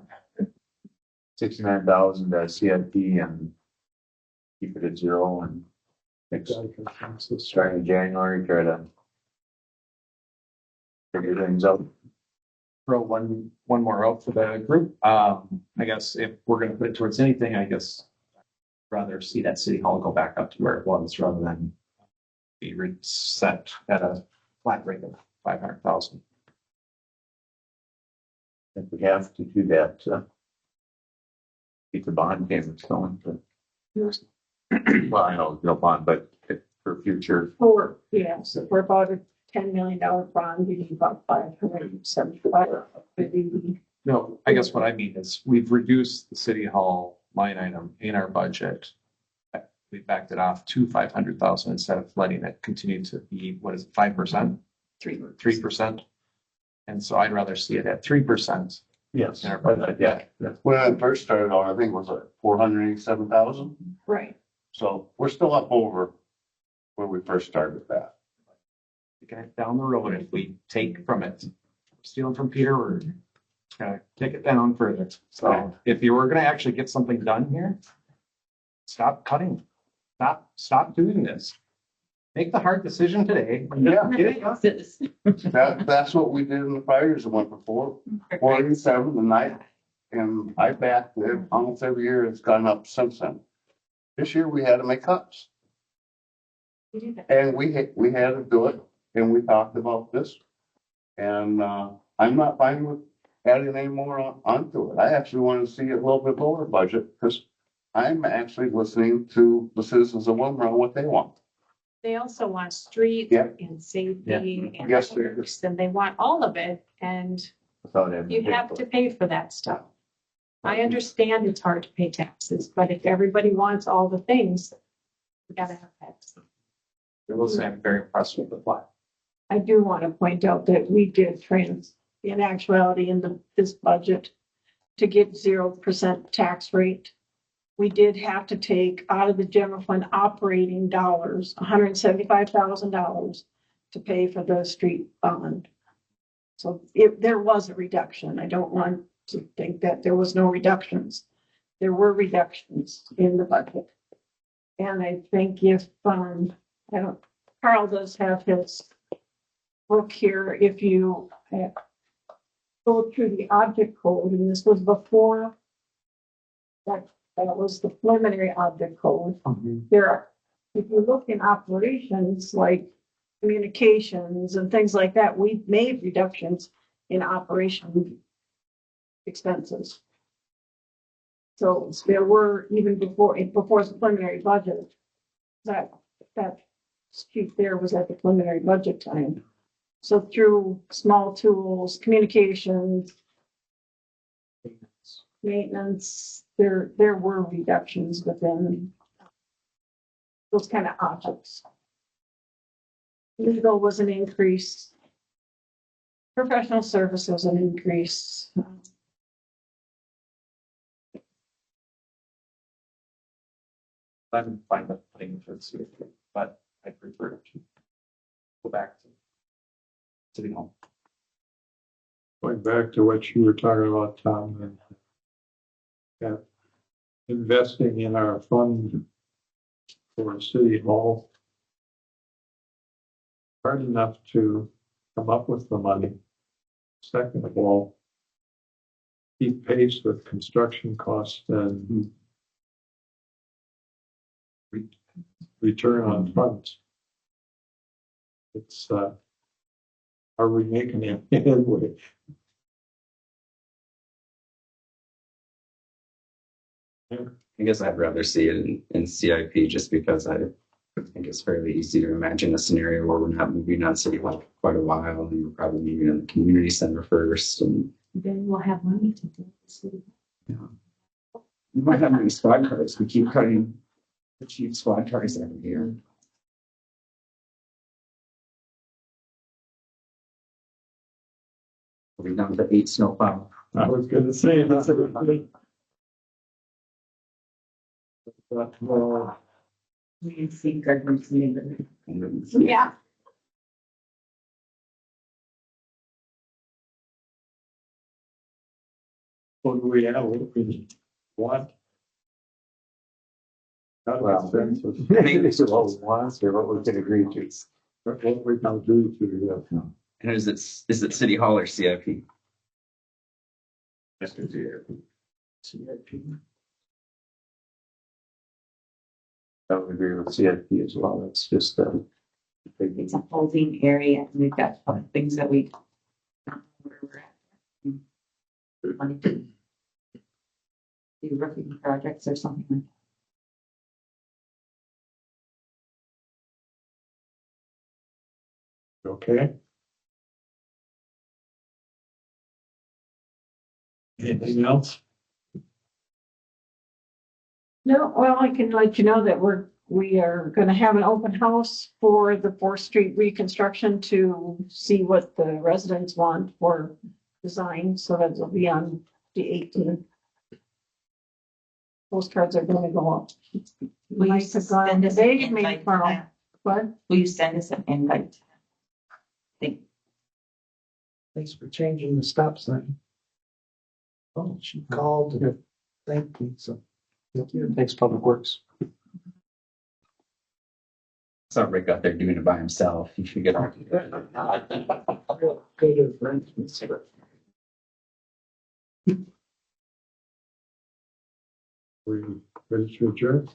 69,000 CIP and keep it at zero and next, starting in January, try to figure things out. Throw one more out for the group. I guess if we're gonna put it towards anything, I guess I'd rather see that City Hall go back up to where it was rather than be reset at a flat rate of 500,000. If we have to do that, keep the bond payments going, but. Well, I know, no bond, but for future, So for about a $10 million bond, you need about 575. No, I guess what I mean is we've reduced the City Hall line item in our budget. We backed it off to 500,000 instead of letting it continue to be, what is it, 5%? 3%. And so I'd rather see it at 3%. yes, In our budget. yeah, When I first started out, I think it was like 487,000. Right. So we're still up over where we first started with that. Taking it down the road, if we take from it, stealing from Peter, we're gonna take it down further. So if you were gonna actually get something done here, stop cutting. Stop doing this. Make the hard decision today. Yeah. Get it done. That's what we did in the 5 years that went before, 487 the night. And I backed it almost every year. It's gone up since then. This year we had to make cuts. And we had to do it, and we talked about this. And I'm not fine with adding any more onto it. I actually want to see a little bit lower budget because I'm actually listening to the citizens of Willmar on what they want. They also want street Yeah. and safety and Yes, sir. parks, and they want all of it, and without having. you have to pay for that stuff. I understand it's hard to pay taxes, but if everybody wants all the things, we gotta have taxes. I will say I'm very impressed with the plan. I do want to point out that we did in actuality, in this budget, to get 0% tax rate. We did have to take out of the general fund operating dollars, $175,000 to pay for the street bond. So there was a reduction. I don't want to think that there was no reductions. There were reductions in the budget. And I think if, Carl does have his book here, if you go through the object code, and this was before that was the preliminary object code. There are, if you look in operations like communications and things like that, we made reductions in operation expenses. So there were, even before the preliminary budget, that sheet there was at the preliminary budget time. So through small tools, communications, maintenance, there were reductions within those kind of objects. Legal was an increase. Professional service was an increase. I'm fine with putting it for the city, but I prefer to go back to City Hall. Going back to what you were talking about, Tom, and investing in our fund for City Hall. Hard enough to come up with the money. Second of all, keep pace with construction costs and return on funds. It's, are we making any headway? I guess I'd rather see it in CIP just because I think it's fairly easy to imagine a scenario where we're not moving on City Hall for quite a while and we're probably moving in the community center first. And Then we'll have money to do this. yeah, we might have many squad cars. We keep cutting the cheap squad cars every year. We're down to 8 snowplow. I was gonna say, that's a good thing. But, We see government's neighborhood. Yeah. what do we have? What do we want? Not a Well, consensus. I think This is what we want or what we can agree to. What we can do to, And is it City Hall or CIP? That's good to hear. I would agree with CIP as well. It's just, It's a holding area and we've got other things that we. Where we're at. Money to do roofing projects or something like okay? Anything else? No, well, I can let you know that we are gonna have an open house for the Fourth Street reconstruction to see what the residents want for design, so that will be on the 18th. Postcards are gonna go up. Will you Might have gone send us today, an maybe invite to tomorrow. that? What? Will you send us an invite? Thank Thanks for changing the stop sign. Oh, she called and thanked me, so. Thanks, Public Works. Saw Rick out there doing it by himself. He should get on. Good advantage. We ready to adjourn?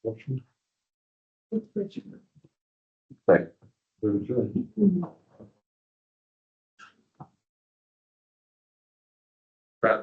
Motion? Right. We're adjourned. Right.